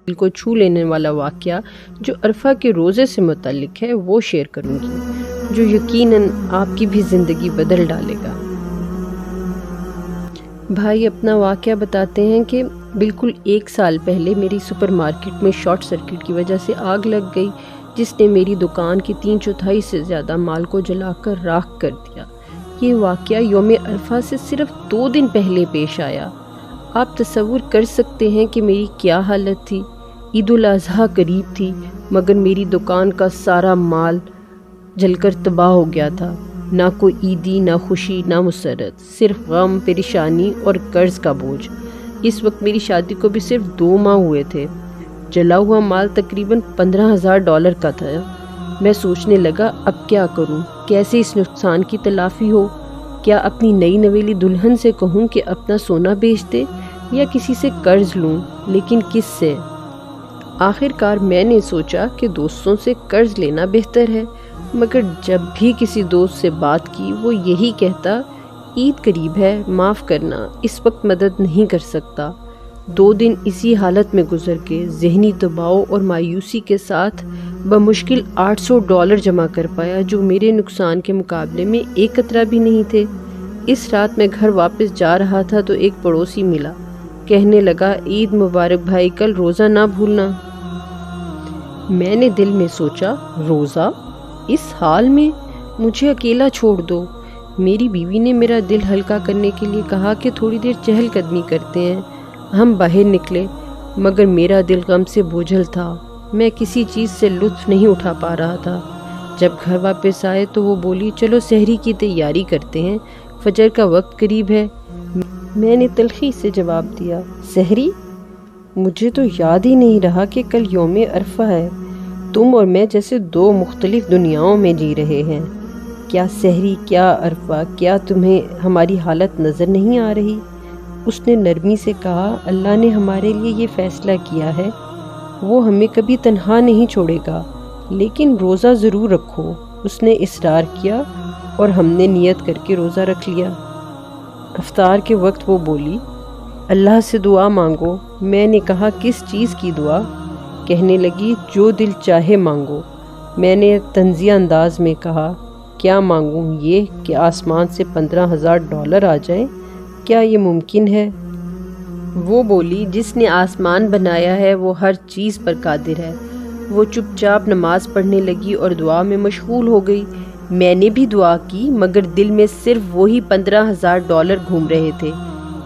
دل کو چھو لینے والا واقعہ جو عرفہ کے روزے سے متعلق ہے وہ شیئر کروں گی، جو یقیناً آپ کی بھی زندگی بدل ڈالے گا۔ بھائی اپنا واقعہ بتاتے ہیں کہ بالکل 1 سال پہلے میری سپر مارکیٹ میں شارٹ سرکٹ کی وجہ سے آگ لگ گئی، جس نے میری دکان کی 3/4 سے زیادہ مال کو جلا کر راکھ کر دیا۔ یہ واقعہ یوم عرفہ سے صرف 2 دن پہلے پیش آیا۔ آپ تصور کر سکتے ہیں کہ میری کیا حالت تھی۔ عید الاضحیٰ قریب تھی، مگر میری دکان کا سارا مال جل کر تباہ ہو گیا تھا۔ نہ کوئی عیدی، نہ خوشی، نہ مسرت، صرف غم، پریشانی اور قرض کا بوجھ۔ اس وقت میری شادی کو بھی صرف 2 ماہ ہوئے تھے۔ جلا ہوا مال تقریباً $15,000 کا تھا۔ میں سوچنے لگا اب کیا کروں، کیسے اس نقصان کی تلافی ہو؟ کیا اپنی نئی نویلی دلہن سے کہوں کہ اپنا سونا بیچ دے، یا کسی سے قرض لوں؟ لیکن کس سے؟ آخر کار میں نے سوچا کہ دوستوں سے قرض لینا بہتر ہے، مگر جب بھی کسی دوست سے بات کی وہ یہی کہتا عید قریب ہے، معاف کرنا، اس وقت مدد نہیں کر سکتا۔ 2 دن اسی حالت میں گزر گئے، ذہنی دباؤ اور مایوسی کے ساتھ بمشکل $800 جمع کر پایا، جو میرے نقصان کے مقابلے میں 1 قطرہ بھی نہیں تھے۔ اس رات میں گھر واپس جا رہا تھا تو ایک پڑوسی ملا، کہنے لگا عید مبارک بھائی، کل روزہ نہ بھولنا۔ میں نے دل میں سوچا روزہ؟ اس حال میں مجھے اکیلا چھوڑ دو۔ میری بیوی نے میرا دل ہلکا کرنے کے لیے کہا کہ تھوڑی دیر چہل قدمی کرتے ہیں۔ ہم باہر نکلے، مگر میرا دل غم سے بوجھل تھا۔ میں کسی چیز سے لطف نہیں اٹھا پا رہا تھا۔ جب گھر واپس آئے تو وہ بولی چلو سحری کی تیاری کرتے ہیں، فجر کا وقت قریب ہے۔ میں نے تلخی سے جواب دیا سحری؟ مجھے تو یاد ہی نہیں رہا کہ کل یوم عرفہ ہے۔ تم اور میں جیسے 2 مختلف دنیاؤں میں جی رہے ہیں۔ کیا سحری، کیا عرفہ، کیا تمہیں ہماری حالت نظر نہیں آ رہی؟ اس نے نرمی سے کہا اللہ نے ہمارے لیے یہ فیصلہ کیا ہے، وہ ہمیں کبھی تنہا نہیں چھوڑے گا، لیکن روزہ ضرور رکھو۔ اس نے اصرار کیا اور ہم نے نیت کر کے روزہ رکھ لیا۔ افطار کے وقت وہ بولی اللہ سے دعا مانگو۔ میں نے کہا کس چیز کی دعا؟ کہنے لگی جو دل چاہے مانگو۔ میں نے طنزیہ انداز میں کہا کیا مانگوں؟ یہ کہ آسمان سے $15,000 آ جائیں؟ کیا یہ ممکن ہے؟ وہ بولی جس نے آسمان بنایا ہے وہ ہر چیز پر قادر ہے۔ وہ چپ چاپ نماز پڑھنے لگی اور دعا میں مشغول ہو گئی۔ میں نے بھی دعا کی، مگر دل میں صرف وہی $15,000 گھوم رہے تھے۔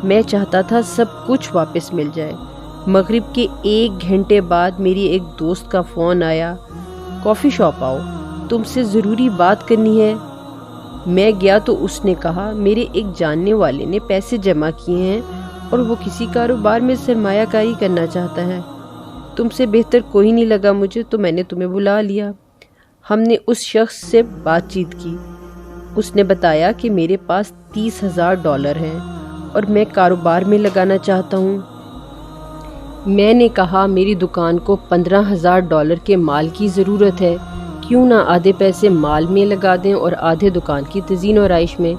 میں چاہتا تھا سب کچھ واپس مل جائے۔ مغرب کے 1 گھنٹے بعد میری ایک دوست کا فون آیا، کافی شاپ آؤ، تم سے ضروری بات کرنی ہے۔ میں گیا تو اس نے کہا میرے ایک جاننے والے نے پیسے جمع کیے ہیں اور وہ کسی کاروبار میں سرمایہ کاری کرنا چاہتا ہے۔ تم سے بہتر کوئی نہیں لگا مجھے، تو میں نے تمہیں بلا لیا۔ ہم نے اس شخص سے بات چیت کی۔ اس نے بتایا کہ میرے پاس $30,000 ہیں اور میں کاروبار میں لگانا چاہتا ہوں۔ میں نے کہا میری دکان کو $15,000 کے مال کی ضرورت ہے، کیوں نہ آدھے پیسے مال میں لگا دیں اور آدھے دکان کی تزئین و آرائش میں۔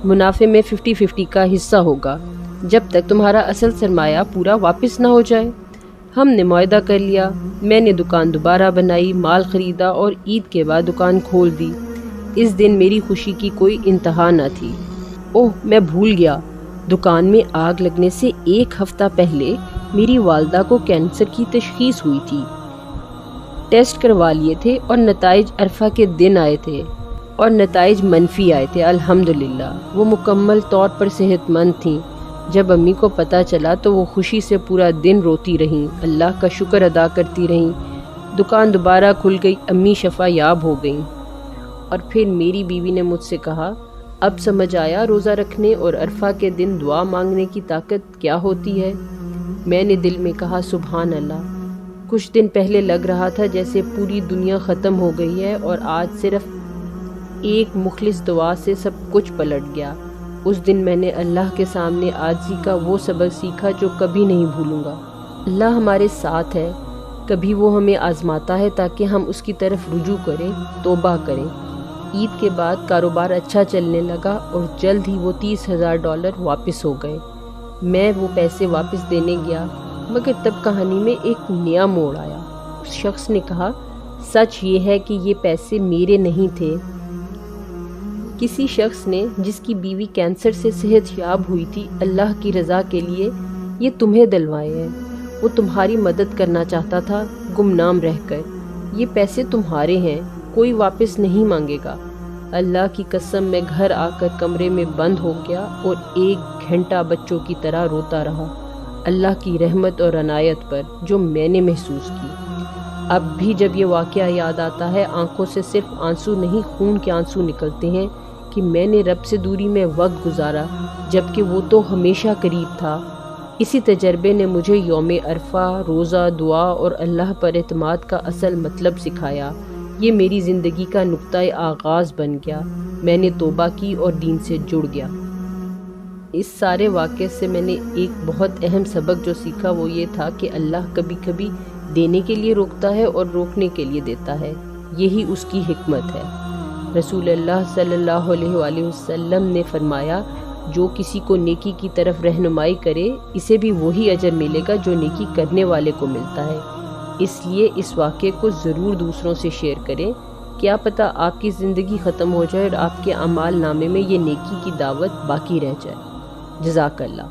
منافع میں 50-50 کا حصہ ہوگا، جب تک تمہارا اصل سرمایہ پورا واپس نہ ہو جائے۔ ہم نے معاہدہ کر لیا۔ میں نے دکان دوبارہ بنائی، مال خریدا اور عید کے بعد دکان کھول دی۔ اس دن میری خوشی کی کوئی انتہا نہ تھی۔ اوہ میں بھول گیا، دکان میں آگ لگنے سے 1 ہفتہ پہلے میری والدہ کو کینسر کی تشخیص ہوئی تھی۔ ٹیسٹ کروا لیے تھے اور نتائج عرفہ کے دن آئے تھے اور نتائج منفی آئے تھے۔ الحمدللہ وہ مکمل طور پر صحت مند تھیں۔ جب امی کو پتہ چلا تو وہ خوشی سے پورا دن روتی رہیں، اللہ کا شکر ادا کرتی رہیں۔ دکان دوبارہ کھل گئی، امی شفا یاب ہو گئیں۔ اور پھر میری بیوی نے مجھ سے کہا اب سمجھ آیا روزہ رکھنے اور عرفہ کے دن دعا مانگنے کی طاقت کیا ہوتی ہے؟ میں نے دل میں کہا سبحان اللہ۔ کچھ دن پہلے لگ رہا تھا جیسے پوری دنیا ختم ہو گئی ہے، اور آج صرف ایک مخلص دعا سے سب کچھ پلٹ گیا۔ اس دن میں نے اللہ کے سامنے عاجزی کا وہ سبق سیکھا جو کبھی نہیں بھولوں گا۔ اللہ ہمارے ساتھ ہے، کبھی وہ ہمیں آزماتا ہے تاکہ ہم اس کی طرف رجوع کریں، توبہ کریں۔ عید کے بعد کاروبار اچھا چلنے لگا اور جلد ہی وہ $30,000 واپس ہو گئے۔ میں وہ پیسے واپس دینے گیا مگر تب کہانی میں ایک نیا موڑ آیا۔ اس شخص نے کہا، سچ یہ ہے کہ یہ پیسے میرے نہیں تھے۔ کسی شخص نے جس کی بیوی کینسر سے صحت یاب ہوئی تھی، اللہ کی رضا کے لیے یہ تمہیں دلوائے ہیں۔ وہ تمہاری مدد کرنا چاہتا تھا گمنام رہ کر۔ یہ پیسے تمہارے ہیں، کوئی واپس نہیں مانگے گا۔ اللہ کی قسم میں گھر آ کر کمرے میں بند ہو گیا اور 1 گھنٹہ بچوں کی طرح روتا رہا، اللہ کی رحمت اور عنایت پر جو میں نے محسوس کی۔ اب بھی جب یہ واقعہ یاد آتا ہے، آنکھوں سے صرف آنسو نہیں خون کے آنسو نکلتے ہیں کہ میں نے رب سے دوری میں وقت گزارا جبکہ وہ تو ہمیشہ قریب تھا۔ اسی تجربے نے مجھے یوم عرفہ، روزہ، دعا اور اللہ پر اعتماد کا اصل مطلب سکھایا۔ یہ میری زندگی کا نقطۂ آغاز بن گیا۔ میں نے توبہ کی اور دین سے جڑ گیا۔ اس سارے واقعے سے میں نے ایک بہت اہم سبق جو سیکھا وہ یہ تھا کہ اللہ کبھی کبھی دینے کے لیے روکتا ہے اور روکنے کے لیے دیتا ہے، یہی اس کی حکمت ہے۔ رسول اللہ صلی اللہ علیہ وآلہ وسلم نے فرمایا، جو کسی کو نیکی کی طرف رہنمائی کرے اسے بھی وہی اجر ملے گا جو نیکی کرنے والے کو ملتا ہے۔ اس لیے اس واقعے کو ضرور دوسروں سے شیئر کریں، کیا پتہ آپ کی زندگی ختم ہو جائے اور آپ کے اعمال نامے میں یہ نیکی کی دعوت باقی رہ جائے۔ جزاک اللہ۔